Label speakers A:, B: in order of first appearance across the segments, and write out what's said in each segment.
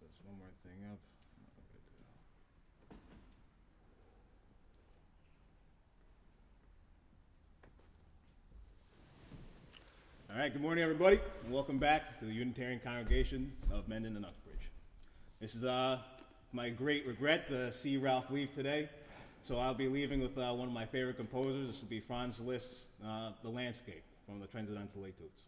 A: Just one more thing up. All right, good morning, everybody, and welcome back to the Unitarian Congregation of Mendon and Uxbridge. This is my great regret to see Ralph leave today, so I'll be leaving with one of my favorite composers. This will be Franz Liszt's The Landscape from the Transcendental Etudes.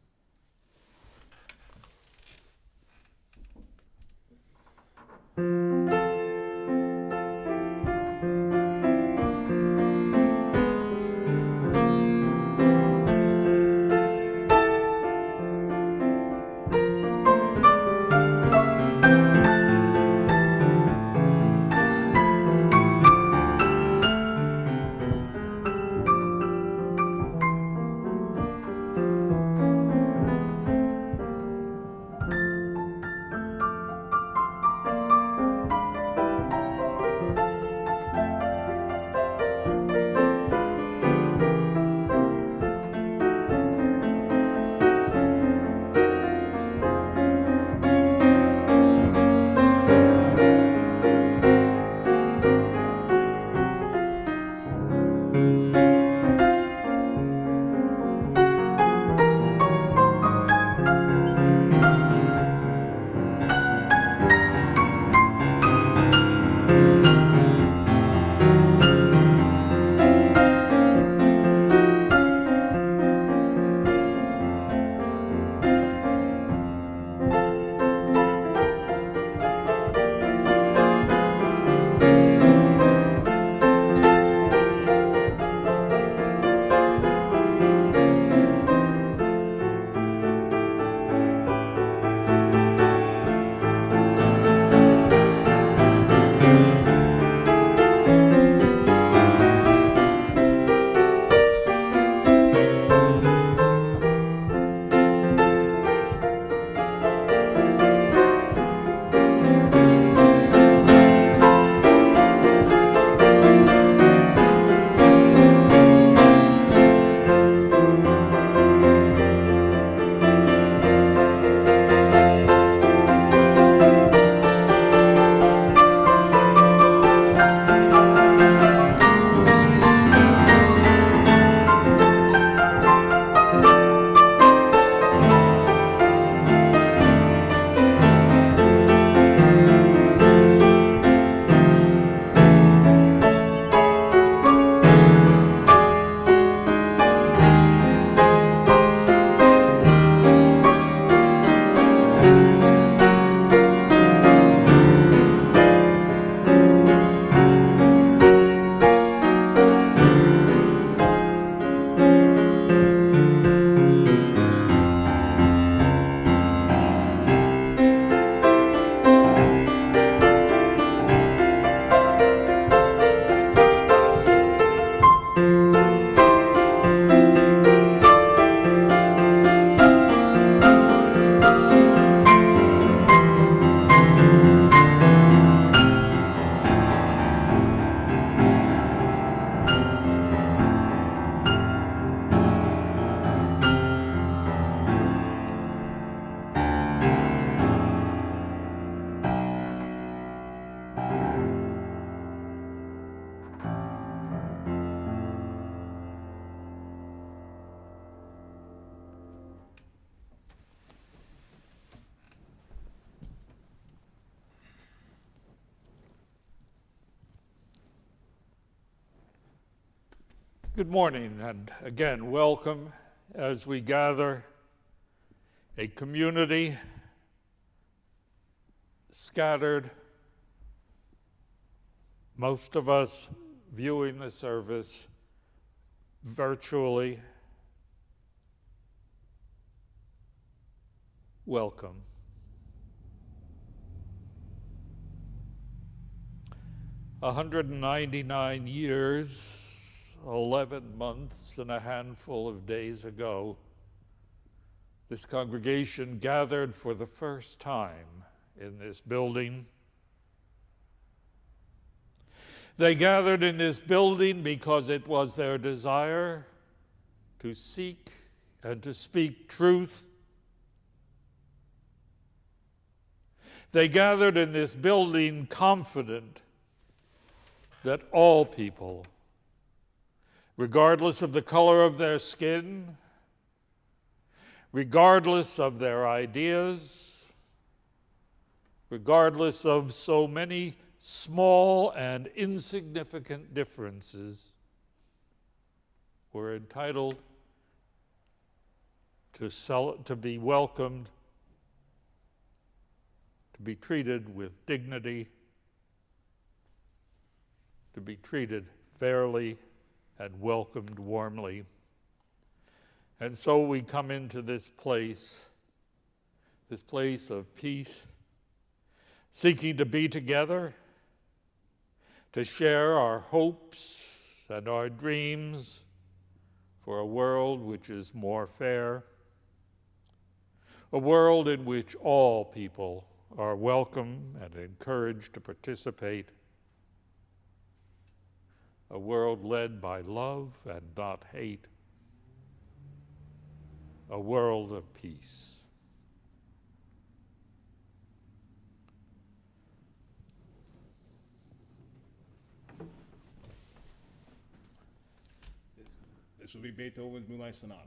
B: Good morning, and again, welcome as we gather a community scattered, most of us viewing the service virtually. Welcome. A 199 years, 11 months and a handful of days ago, this congregation gathered for the first time in this building. They gathered in this building because it was their desire to seek and to speak truth. They gathered in this building confident that all people, regardless of the color of their skin, regardless of their ideas, regardless of so many small and insignificant differences, were entitled to be welcomed, to be treated with dignity, to be treated fairly and welcomed warmly. And so we come into this place of peace, seeking to be together, to share our hopes and our dreams for a world which is more fair, a world in which all people are welcome and encouraged to participate, a world led by love and not hate, a world of peace.
A: This will be Beethoven's Moonlight Sonata.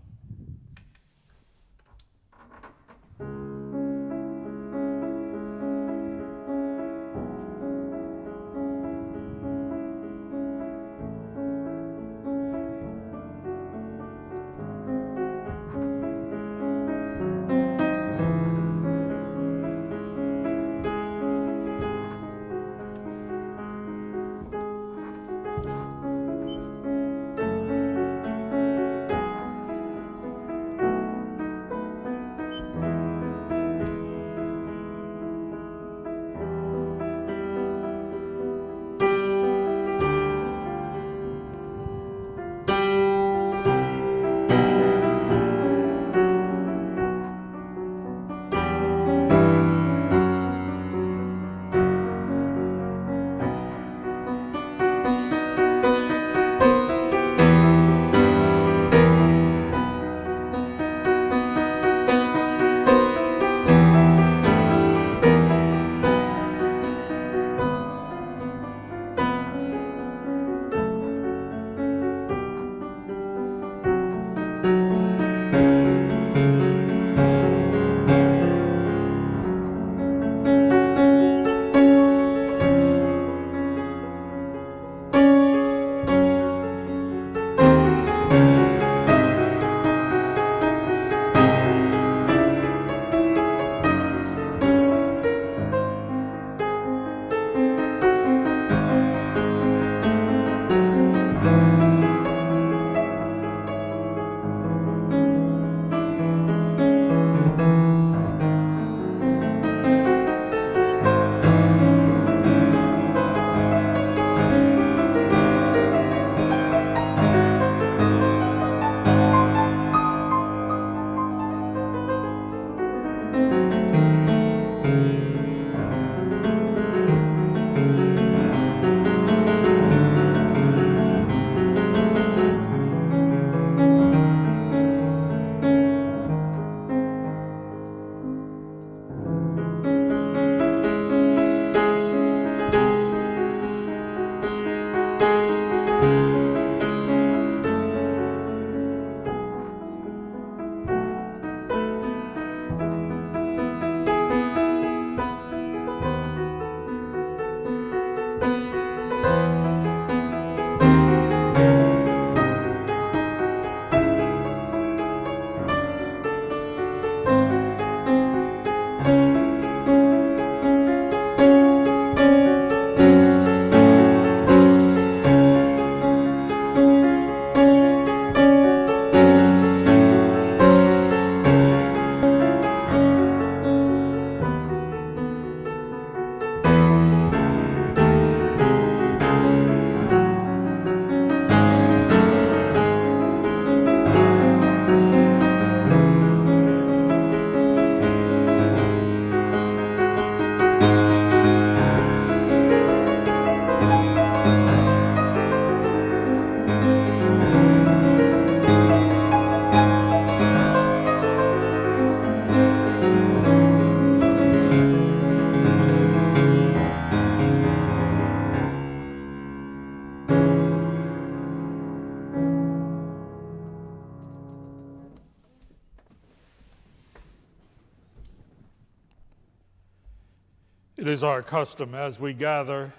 B: It is our custom as we gather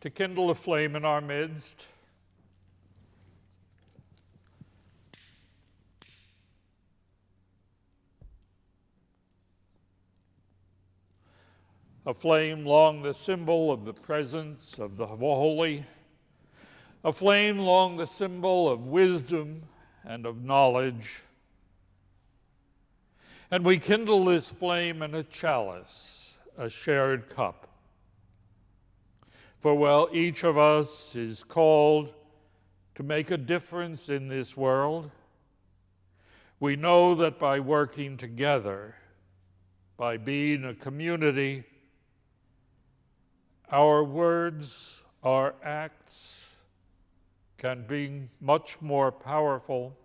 B: to kindle a flame in our midst. A flame long the symbol of the presence of the holy, a flame long the symbol of wisdom and of knowledge. And we kindle this flame in a chalice, a shared cup. For while each of us is called to make a difference in this world, we know that by working together, by being a community, our words, our acts can be much more powerful,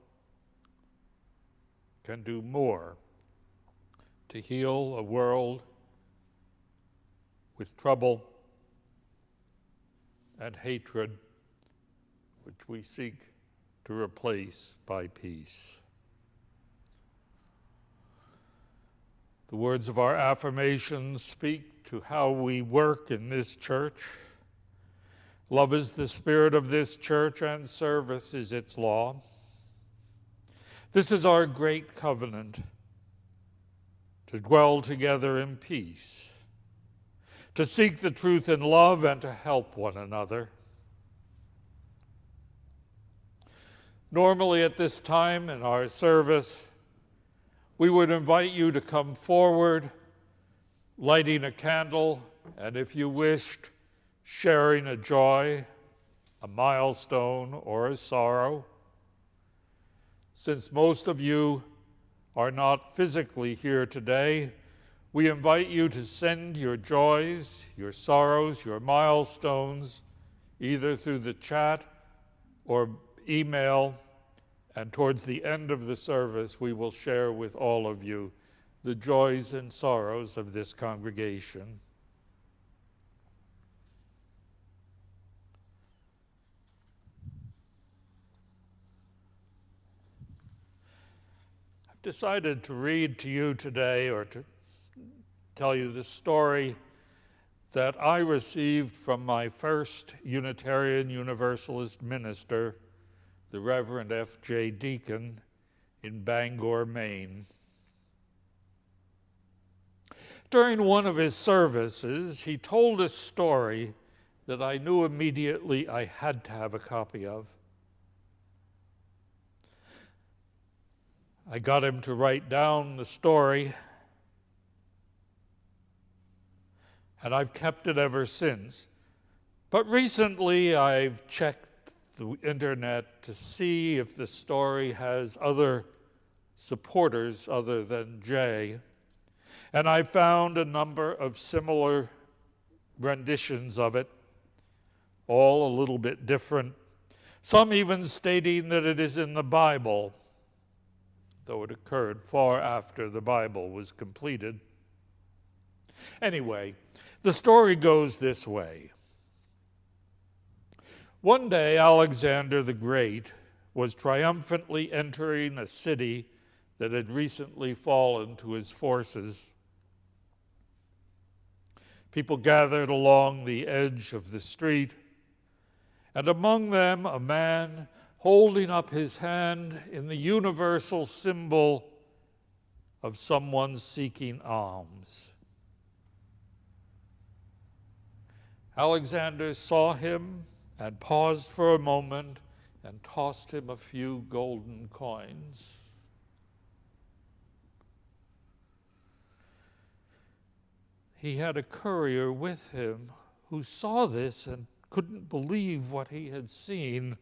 B: can do more to heal a world with trouble and hatred, which we seek to replace by peace. The words of our affirmations speak to how we work in this church. Love is the spirit of this church, and service is its law. This is our great covenant, to dwell together in peace, to seek the truth in love, and to help one another. Normally at this time in our service, we would invite you to come forward, lighting a candle, and if you wished, sharing a joy, a milestone, or a sorrow. Since most of you are not physically here today, we invite you to send your joys, your sorrows, your milestones, either through the chat or email, and towards the end of the service, we will share with all of you the joys and sorrows of this congregation. I've decided to read to you today, or to tell you the story that I received from my first Unitarian Universalist minister, the Reverend F.J. Deacon, in Bangor, Maine. During one of his services, he told a story that I knew immediately I had to have a copy of. I got him to write down the story, and I've kept it ever since. But recently I've checked the internet to see if the story has other supporters other than Jay, and I found a number of similar renditions of it, all a little bit different, some even stating that it is in the Bible, though it occurred far after the Bible was completed. Anyway, the story goes this way. One day, Alexander the Great was triumphantly entering a city that had recently fallen to his forces. People gathered along the edge of the street, and among them a man holding up his hand in the universal symbol of someone seeking alms. Alexander saw him and paused for a moment and tossed him a few golden coins. He had a courier with him who saw this and couldn't believe what he had seen.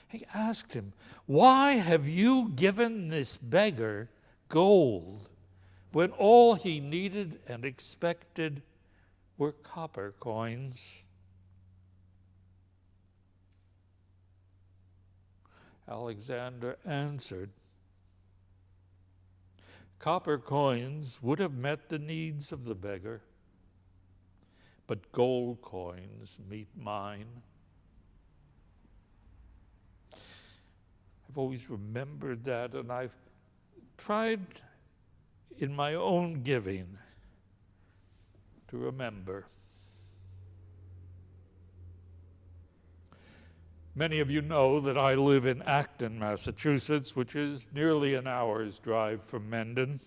B: He asked him, "Why have you given this beggar gold when all he needed and expected were copper coins?" Alexander answered, "Copper coins would have met the needs of the beggar, but gold coins meet mine." I've always remembered that, and I've tried in my own giving to remember. Many of you know that I live in Acton, Massachusetts, which is nearly an hour's drive from Mendon.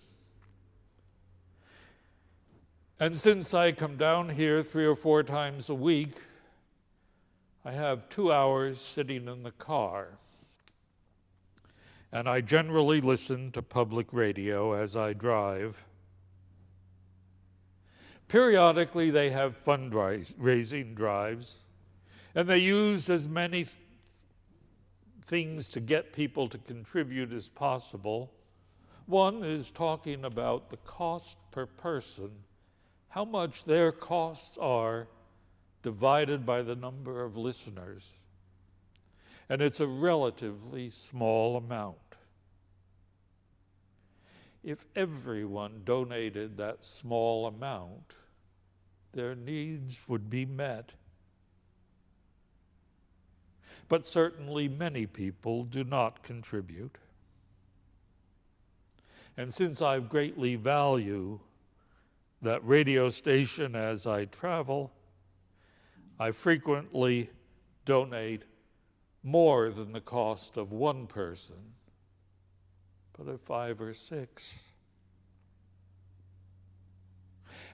B: And since I come down here 3 or 4 times a week, I have 2 hours sitting in the car. And I generally listen to public radio as I drive. Periodically, they have fundraising drives, and they use as many things to get people to contribute as possible. One is talking about the cost per person, how much their costs are divided by the number of listeners. And it's a relatively small amount. If everyone donated that small amount, their needs would be met. But certainly many people do not contribute. And since I greatly value that radio station as I travel, I frequently donate more than the cost of one person, but of 5 or 6.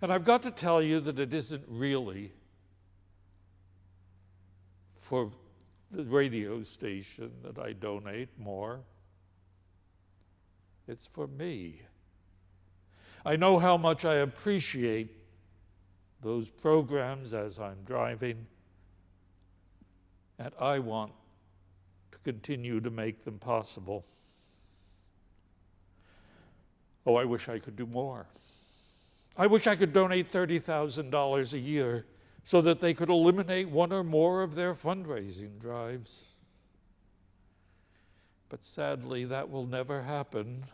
B: And I've got to tell you that it isn't really for the radio station that I donate more. It's for me. I know how much I appreciate those programs as I'm driving, and I want to continue to make them possible. Oh, I wish I could do more. I wish I could donate $30,000 a year so that they could eliminate one or more of their fundraising drives. But sadly, that will never happen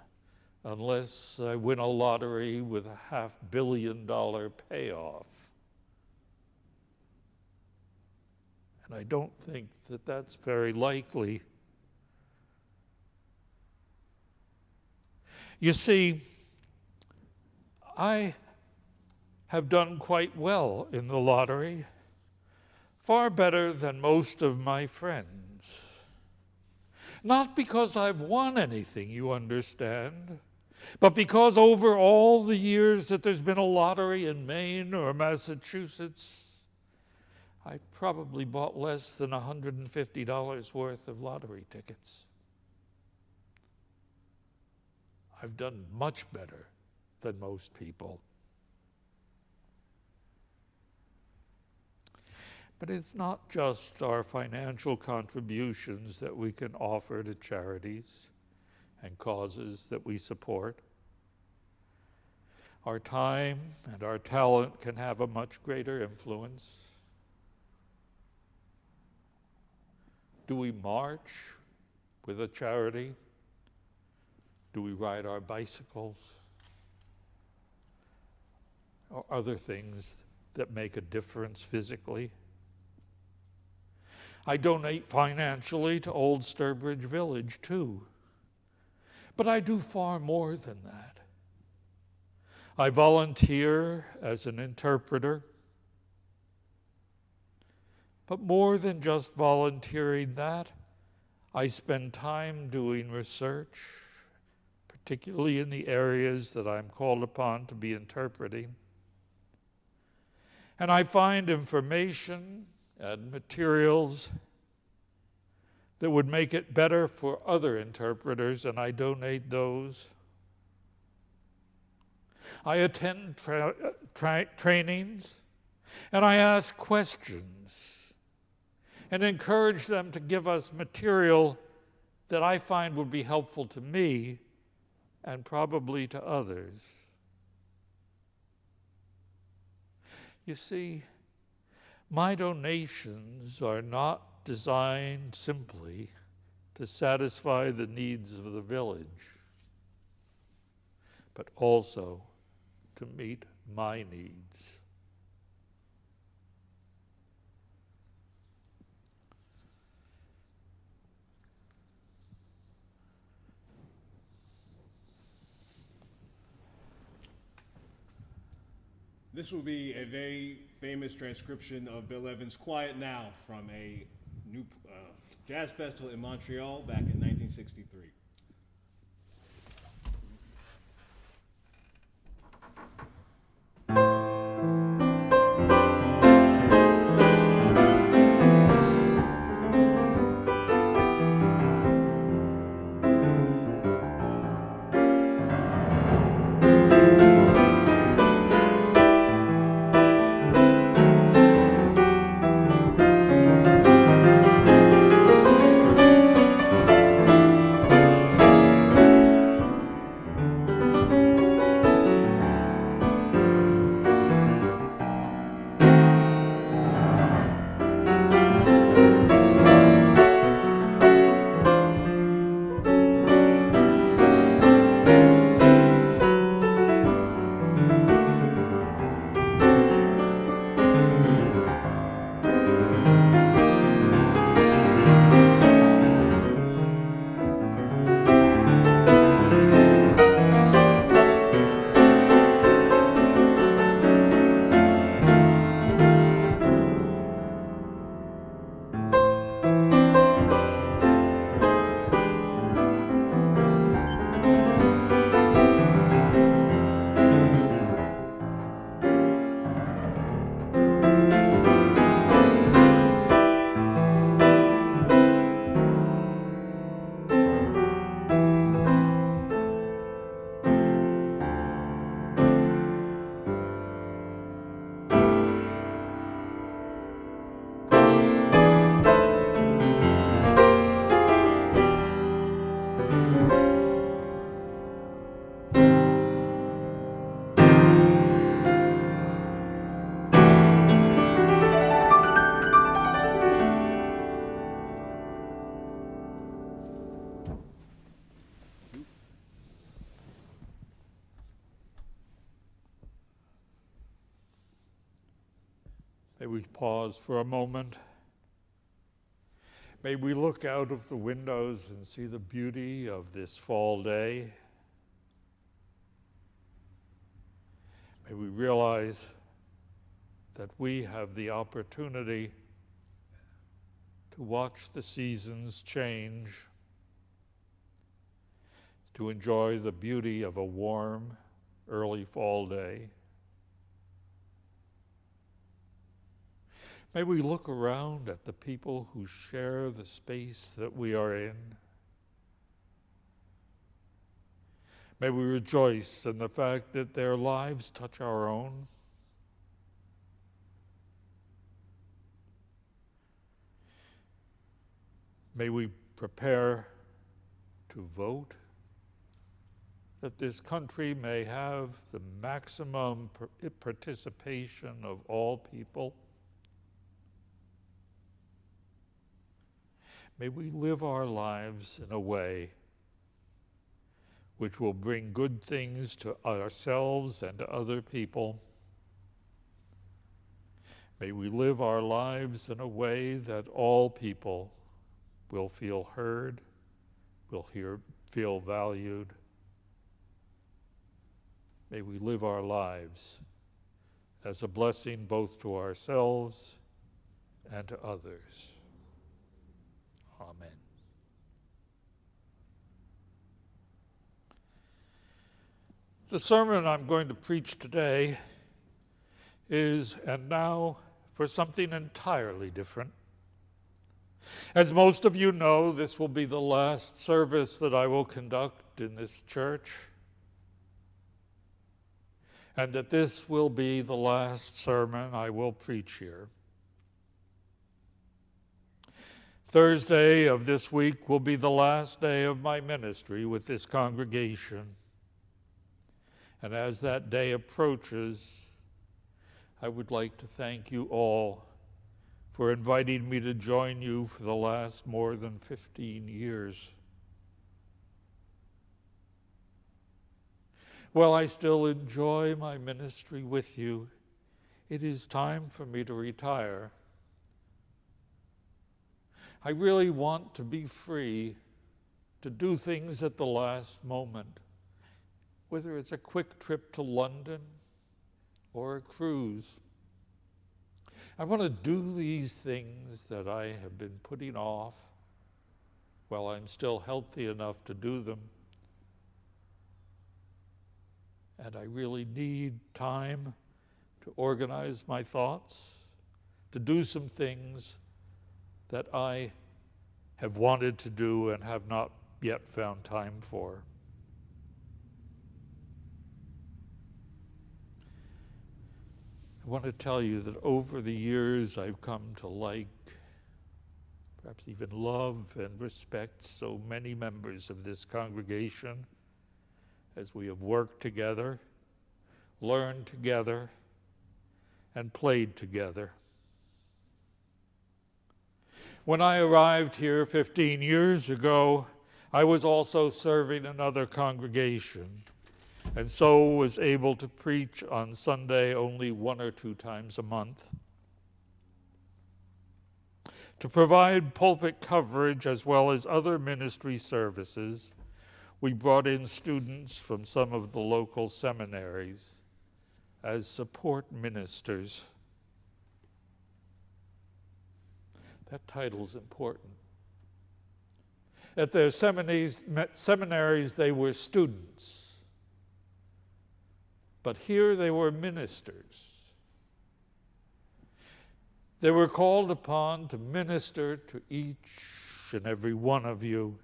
B: unless I win a lottery with a $500 million payoff. And I don't think that that's very likely. You see, I have done quite well in the lottery, far better than most of my friends. Not because I've won anything, you understand, but because over all the years that there's been a lottery in Maine or Massachusetts, I've probably bought less than $150 worth of lottery tickets. I've done much better than most people. But it's not just our financial contributions that we can offer to charities and causes that we support. Our time and our talent can have a much greater influence. Do we march with a charity? Do we ride our bicycles? Or other things that make a difference physically? I donate financially to Old Sturbridge Village, too. But I do far more than that. I volunteer as an interpreter. But more than just volunteering that, I spend time doing research, particularly in the areas that I'm called upon to be interpreting. And I find information and materials that would make it better for other interpreters, and I donate those. I attend trainings, and I ask questions and encourage them to give us material that I find would be helpful to me and probably to others. You see, my donations are not designed simply to satisfy the needs of the village, but also to meet my needs.
A: This will be a very famous transcription of Bill Evans' Quiet Now from a new jazz festival in Montreal back in 1963.
B: May we pause for a moment. May we look out of the windows and see the beauty of this fall day. May we realize that we have the opportunity to watch the seasons change, to enjoy the beauty of a warm, early fall day. May we look around at the people who share the space that we are in. May we rejoice in the fact that their lives touch our own. May we prepare to vote that this country may have the maximum participation of all people. May we live our lives in a way which will bring good things to ourselves and to other people. May we live our lives in a way that all people will feel heard, will feel valued. May we live our lives as a blessing both to ourselves and to others. Amen. The sermon I'm going to preach today is, and now for something entirely different. As most of you know, this will be the last service that I will conduct in this church, and that this will be the last sermon I will preach here. Thursday of this week will be the last day of my ministry with this congregation. And as that day approaches, I would like to thank you all for inviting me to join you for the last more than 15 years. While I still enjoy my ministry with you, it is time for me to retire. I really want to be free to do things at the last moment, whether it's a quick trip to London or a cruise. I want to do these things that I have been putting off while I'm still healthy enough to do them. And I really need time to organize my thoughts, to do some things that I have wanted to do and have not yet found time for. I want to tell you that over the years I've come to like, perhaps even love and respect so many members of this congregation as we have worked together, learned together, and played together. When I arrived here 15 years ago, I was also serving another congregation, and so was able to preach on Sunday only 1 or 2 times a month. To provide pulpit coverage as well as other ministry services, we brought in students from some of the local seminaries as support ministers. That title's important. At their seminaries, they were students, but here they were ministers. They were called upon to minister to each and every one of you,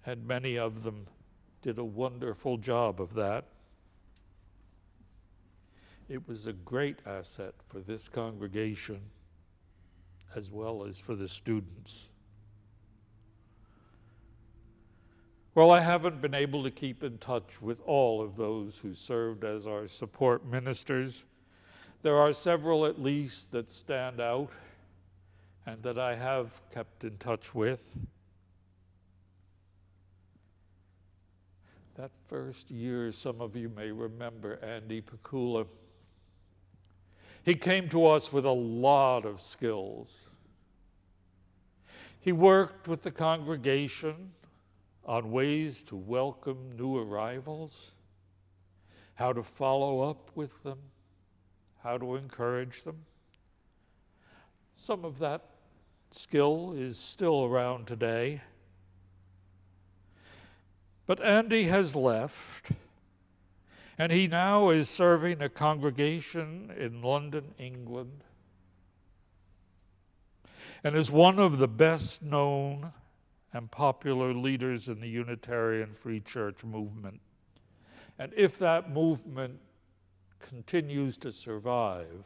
B: and many of them did a wonderful job of that. It was a great asset for this congregation, as well as for the students. Well, I haven't been able to keep in touch with all of those who served as our support ministers. There are several at least that stand out and that I have kept in touch with. That first year, some of you may remember Andy Pakula. He came to us with a lot of skills. He worked with the congregation on ways to welcome new arrivals, how to follow up with them, how to encourage them. Some of that skill is still around today. But Andy has left, and he now is serving a congregation in London, England, and is one of the best known and popular leaders in the Unitarian Free Church movement. And if that movement continues to survive,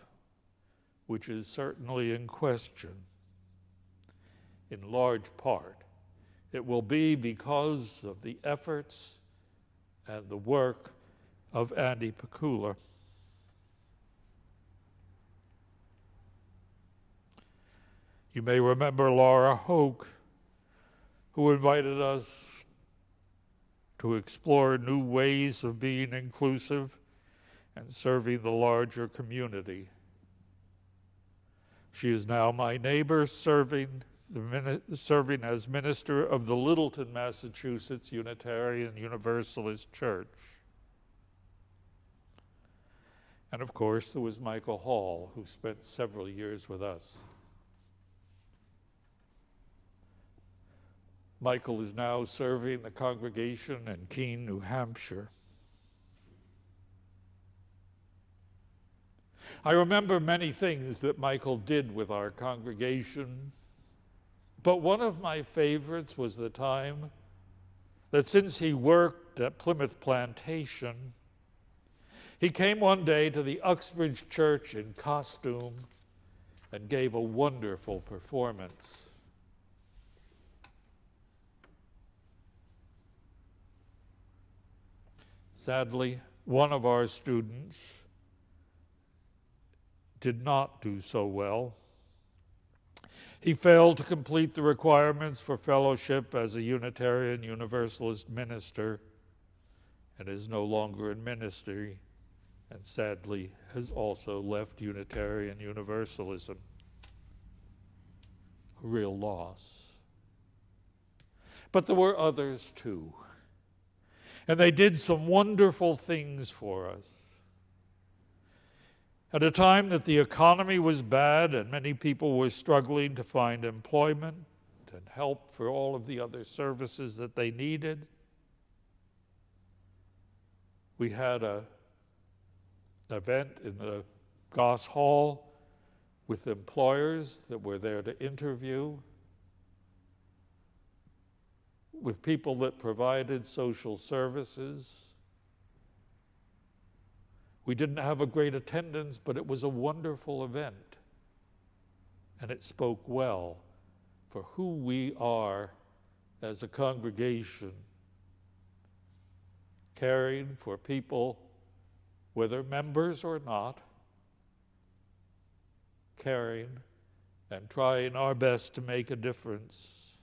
B: which is certainly in question, in large part, it will be because of the efforts and the work of Andy Pakula. You may remember Laura Hoke, who invited us to explore new ways of being inclusive and serving the larger community. She is now my neighbor, serving as minister of the Littleton, Massachusetts Unitarian Universalist Church. And of course, there was Michael Hall, who spent several years with us. Michael is now serving the congregation in Keene, New Hampshire. I remember many things that Michael did with our congregation, but one of my favorites was the time that since he worked at Plymouth Plantation, he came one day to the Uxbridge Church in costume and gave a wonderful performance. Sadly, one of our students did not do so well. He failed to complete the requirements for fellowship as a Unitarian Universalist minister and is no longer in ministry, and sadly has also left Unitarian Universalism. A real loss. But there were others too. And they did some wonderful things for us. At a time that the economy was bad and many people were struggling to find employment and help for all of the other services that they needed, we had an event in the Goss Hall with employers that were there to interview, with people that provided social services. We didn't have a great attendance, but it was a wonderful event. And it spoke well for who we are as a congregation, caring for people, whether members or not, caring and trying our best to make a difference.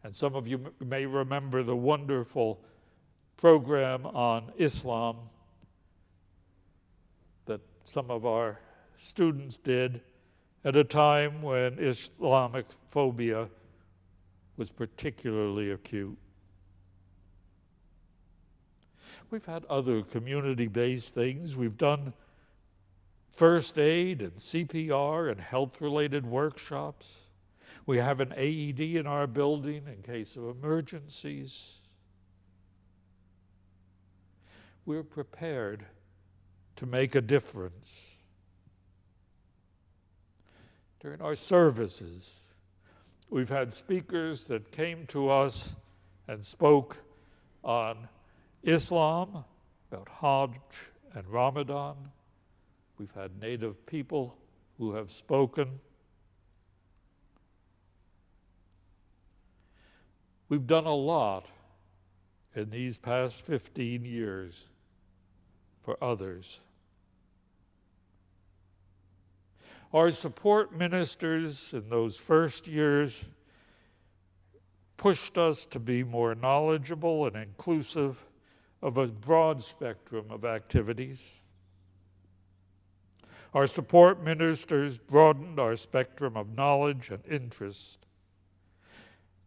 B: And some of you may remember the wonderful program on Islam that some of our students did at a time when Islamic phobia was particularly acute. We've had other community-based things. We've done first aid and CPR and health-related workshops. We have an AED in our building in case of emergencies. We're prepared to make a difference. During our services, we've had speakers that came to us and spoke on Islam, about Hajj and Ramadan. We've had native people who have spoken. We've done a lot in these past 15 years for others. Our support ministers in those first years pushed us to be more knowledgeable and inclusive of a broad spectrum of activities. Our support ministers broadened our spectrum of knowledge and interest.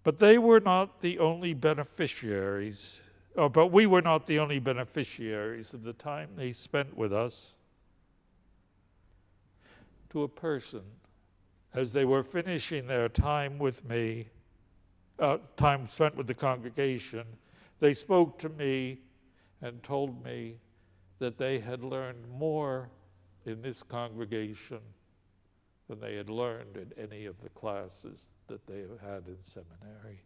B: But they were not the only beneficiaries, but we were not the only beneficiaries of the time they spent with us. To a person, as they were finishing their time with me, time spent with the congregation, they spoke to me and told me that they had learned more in this congregation than they had learned in any of the classes that they have had in seminary.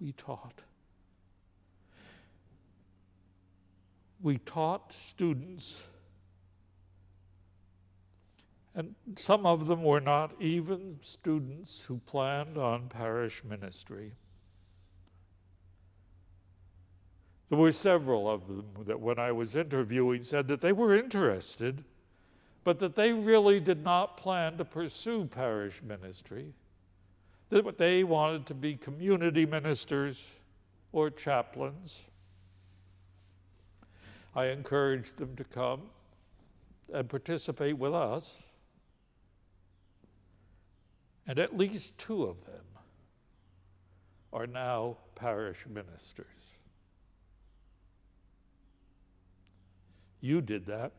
B: We taught. We taught students, and some of them were not even students who planned on parish ministry. There were several of them that when I was interviewing said that they were interested, but that they really did not plan to pursue parish ministry, that they wanted to be community ministers or chaplains. I encouraged them to come and participate with us, and at least 2 of them are now parish ministers. You did that.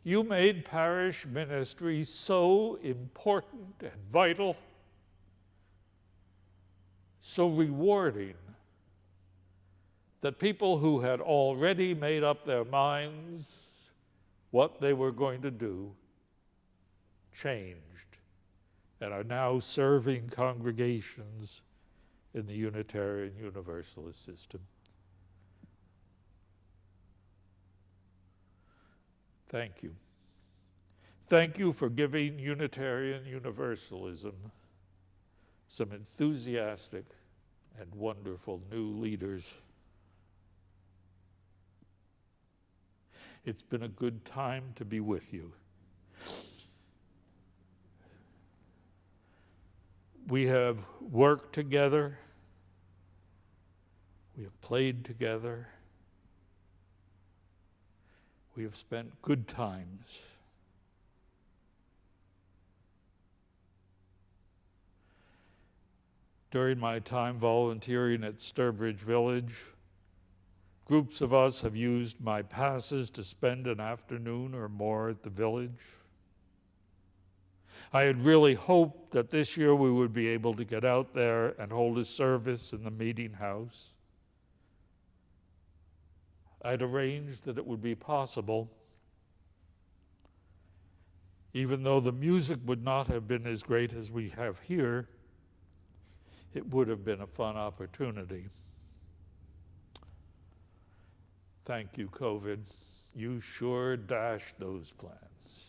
B: You made parish ministry so important and vital, so rewarding, that people who had already made up their minds what they were going to do changed and are now serving congregations in the Unitarian Universalist system. Thank you. Thank you for giving Unitarian Universalism some enthusiastic and wonderful new leaders. It's been a good time to be with you. We have worked together. We have played together. We have spent good times. During my time volunteering at Sturbridge Village, groups of us have used my passes to spend an afternoon or more at the village. I had really hoped that this year we would be able to get out there and hold a service in the meeting house. I'd arranged that it would be possible, even though the music would not have been as great as we have here. It would have been a fun opportunity. Thank you, COVID. You sure dashed those plans.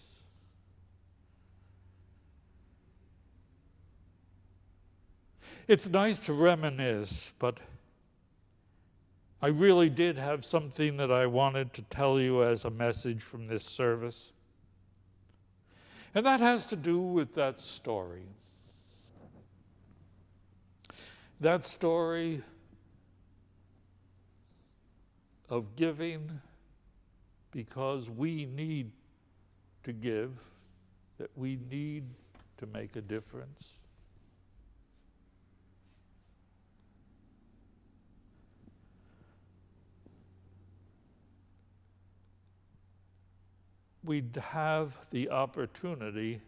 B: It's nice to reminisce, but I really did have something that I wanted to tell you as a message from this service. And that has to do with that story. That story of giving because we need to give, that we need to make a difference. We'd have the opportunity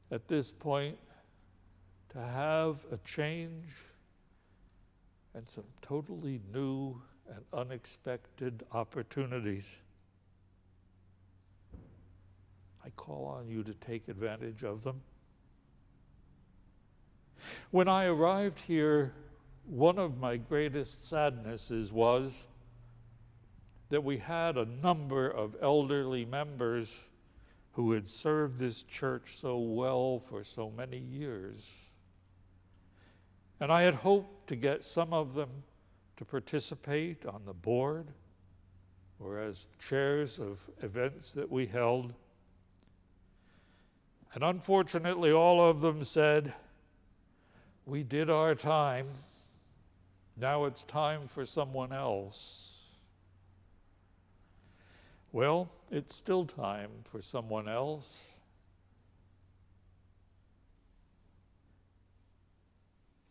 B: at this point to have a change and some totally new and unexpected opportunities. I call on you to take advantage of them. When I arrived here, one of my greatest sadnesses was that we had a number of elderly members who had served this church so well for so many years. And I had hoped to get some of them to participate on the board or as chairs of events that we held. And unfortunately, all of them said, "We did our time. Now it's time for someone else." Well, it's still time for someone else.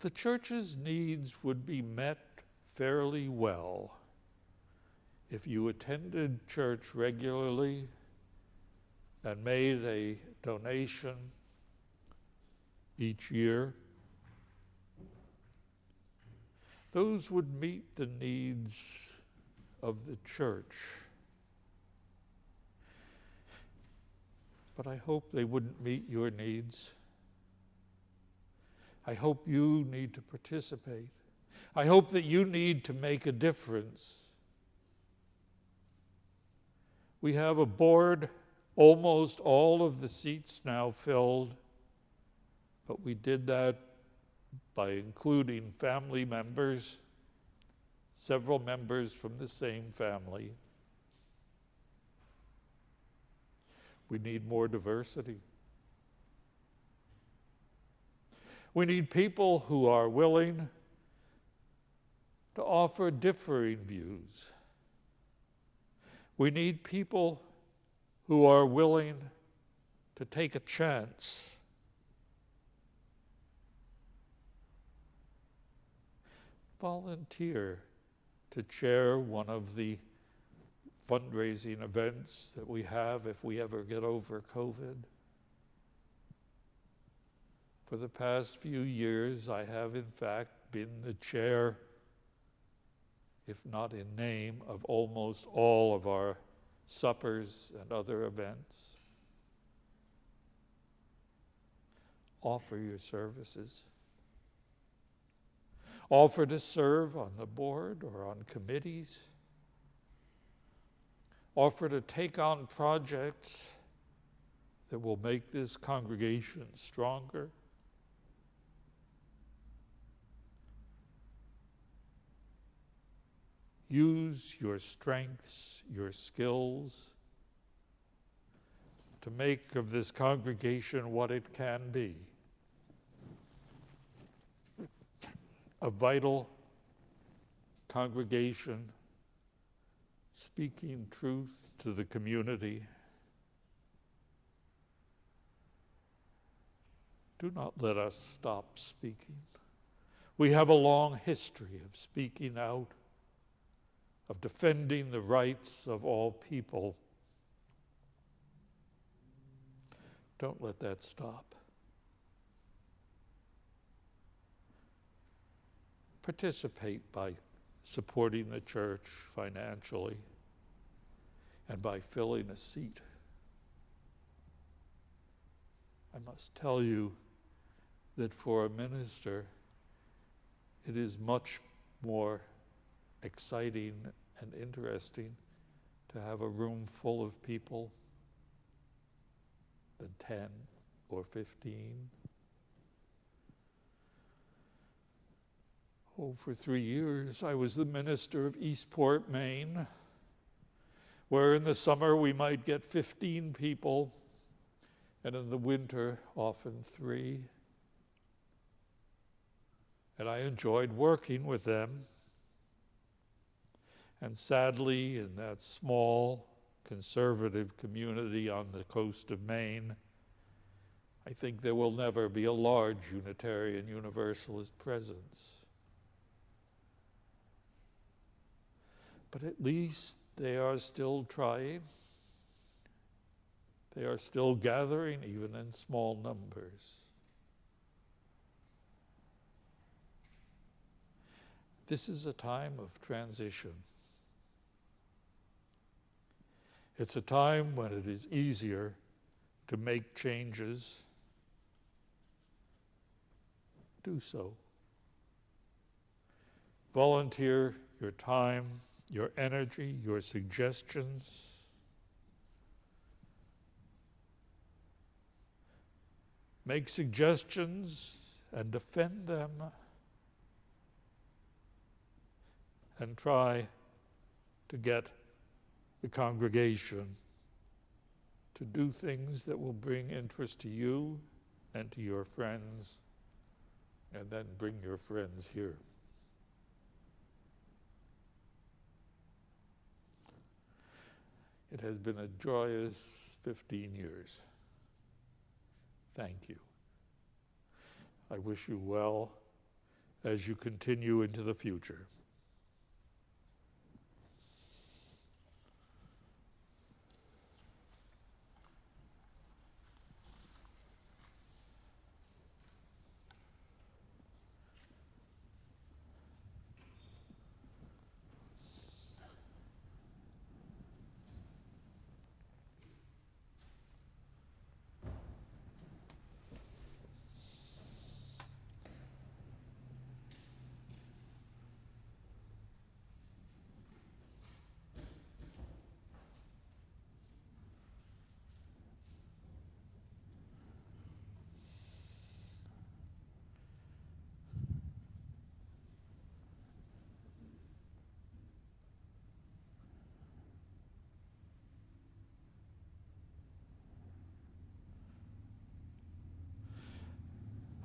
B: The church's needs would be met fairly well if you attended church regularly and made a donation each year. Those would meet the needs of the church. But I hope they wouldn't meet your needs. I hope you need to participate. I hope that you need to make a difference. We have a board, almost all of the seats now filled, but we did that by including family members, several members from the same family. We need more diversity. We need people who are willing to offer differing views. We need people who are willing to take a chance. Volunteer to chair one of the fundraising events that we have if we ever get over COVID. For the past few years, I have in fact been the chair, if not in name, of almost all of our suppers and other events. Offer your services. Offer to serve on the board or on committees. Offer to take on projects that will make this congregation stronger. Use your strengths, your skills, to make of this congregation what it can be. A vital congregation speaking truth to the community, Do not let us stop speaking. We have a long history of speaking out, of defending the rights of all people. Don't let that stop. Participate by supporting the church financially and by filling a seat. I must tell you that for a minister, it is much more exciting and interesting to have a room full of people than 10 or 15. Oh, for 3 years, I was the minister of Eastport, Maine, where in the summer we might get 15 people, and in the winter, often 3. And I enjoyed working with them. And sadly, in that small conservative community on the coast of Maine, I think there will never be a large Unitarian Universalist presence. But at least they are still trying. They are still gathering, even in small numbers. This is a time of transition. It's a time when it is easier to make changes. Do so. Volunteer your time, your energy, your suggestions. Make suggestions and defend them. And try to get the congregation to do things that will bring interest to you and to your friends, and then bring your friends here. It has been a joyous 15 years. Thank you. I wish you well as you continue into the future.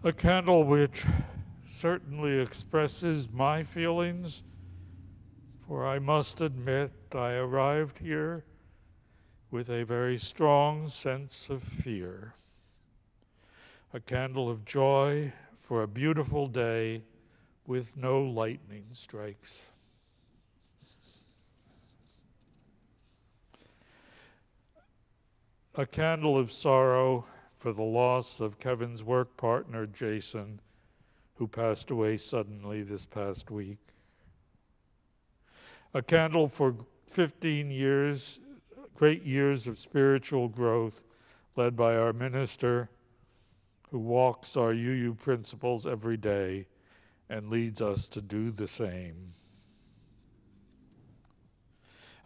B: A candle which certainly expresses my feelings, for I must admit I arrived here with a very strong sense of fear. A candle of joy for a beautiful day with no lightning strikes. A candle of sorrow for the loss of Kevin's work partner, Jason, who passed away suddenly this past week. A candle for 15 years, great years of spiritual growth, led by our minister, who walks our UU principles every day and leads us to do the same.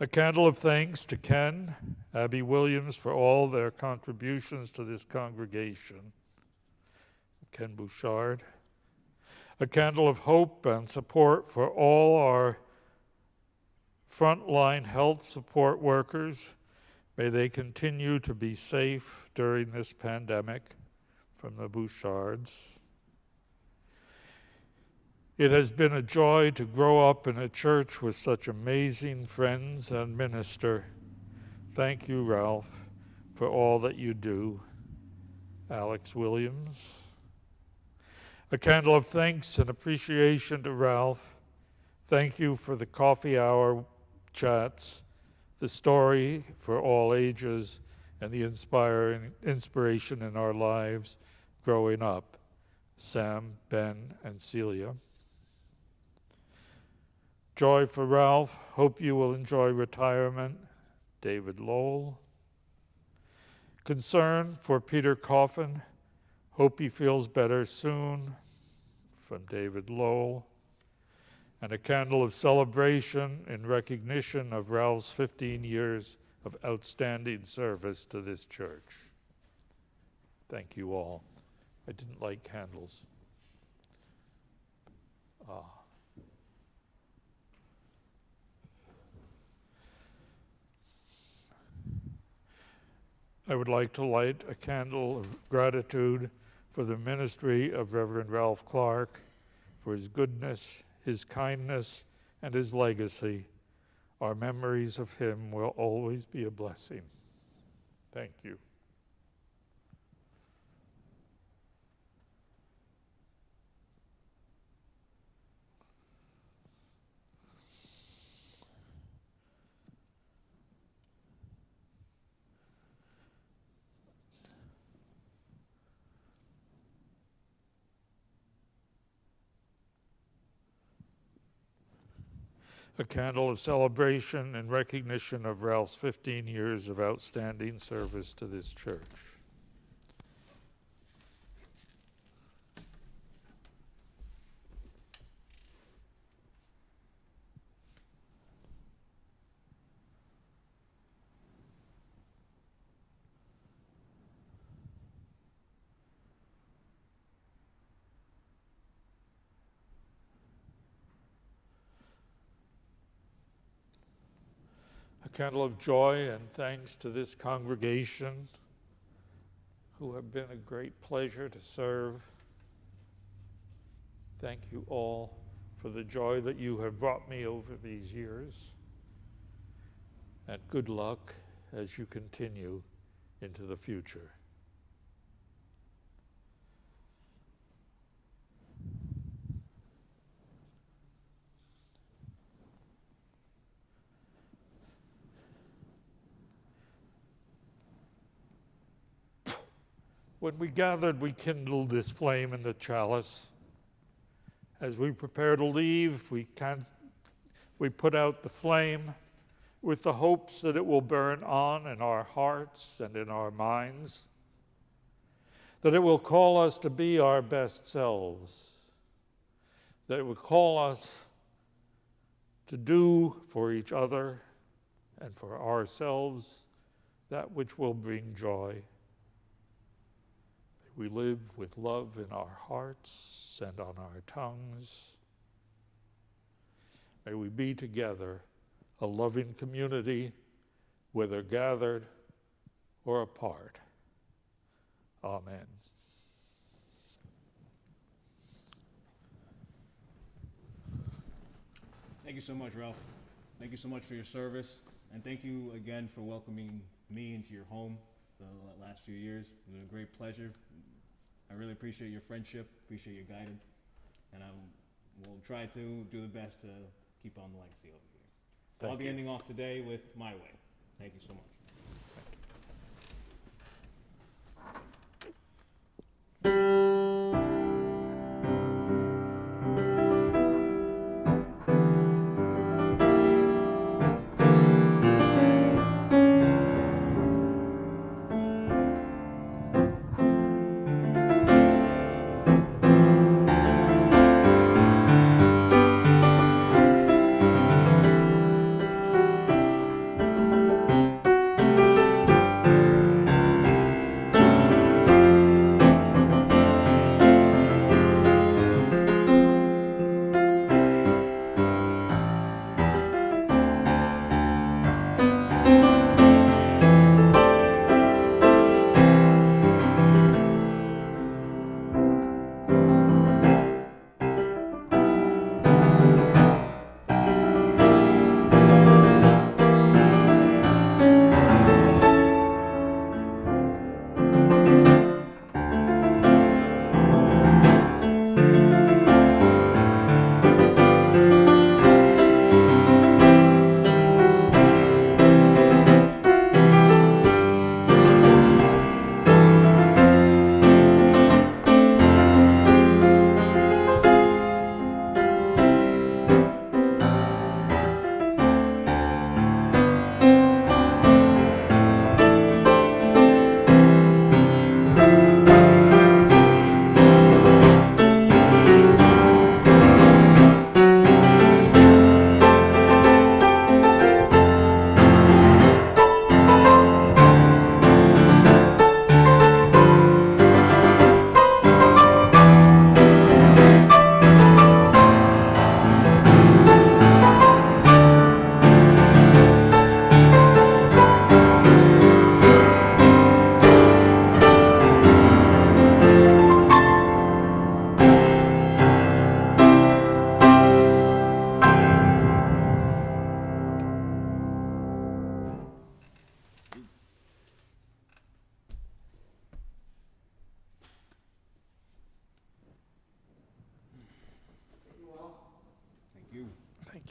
B: A candle of thanks to Ken, Abby Williams, for all their contributions to this congregation. Ken Bouchard. A candle of hope and support for all our frontline health support workers. May they continue to be safe during this pandemic, from the Bouchards. It has been a joy to grow up in a church with such amazing friends and minister. Thank you, Ralph, for all that you do. Alex Williams. A candle of thanks and appreciation to Ralph. Thank you for the coffee hour chats, the story for all ages, and the inspiration in our lives growing up. Sam, Ben, and Celia. Joy for Ralph. Hope you will enjoy retirement. David Lowell. Concern for Peter Coffin. Hope he feels better soon. From David Lowell. And a candle of celebration in recognition of Ralph's 15 years of outstanding service to this church. Thank you all. I didn't like candles. I would like to light a candle of gratitude for the ministry of Reverend Ralph Clarke, for his goodness, his kindness, and his legacy. Our memories of him will always be a blessing. Thank you. A candle of celebration in recognition of Ralph's 15 years of outstanding service to this church. A candle of joy and thanks to this congregation who have been a great pleasure to serve. Thank you all for the joy that you have brought me over these years. And good luck as you continue into the future. When we gathered, we kindled this flame in the chalice. As we prepare to leave, we put out the flame with the hopes that it will burn on in our hearts and in our minds, that it will call us to be our best selves, that it will call us to do for each other and for ourselves that which will bring joy. We live with love in our hearts and on our tongues. May we be together, a loving community, whether gathered or apart. Amen.
A: Thank you so much, Ralph. Thank you so much for your service, and thank you again for welcoming me into your home the last few years. It was a great pleasure. I really appreciate your friendship, appreciate your guidance, and I will try to do the best to keep on the legacy over here. So I'll be ending off today with My Way. Thank you so much.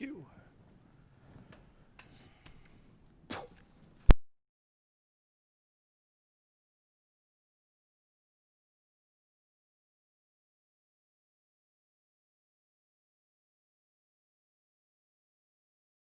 B: you.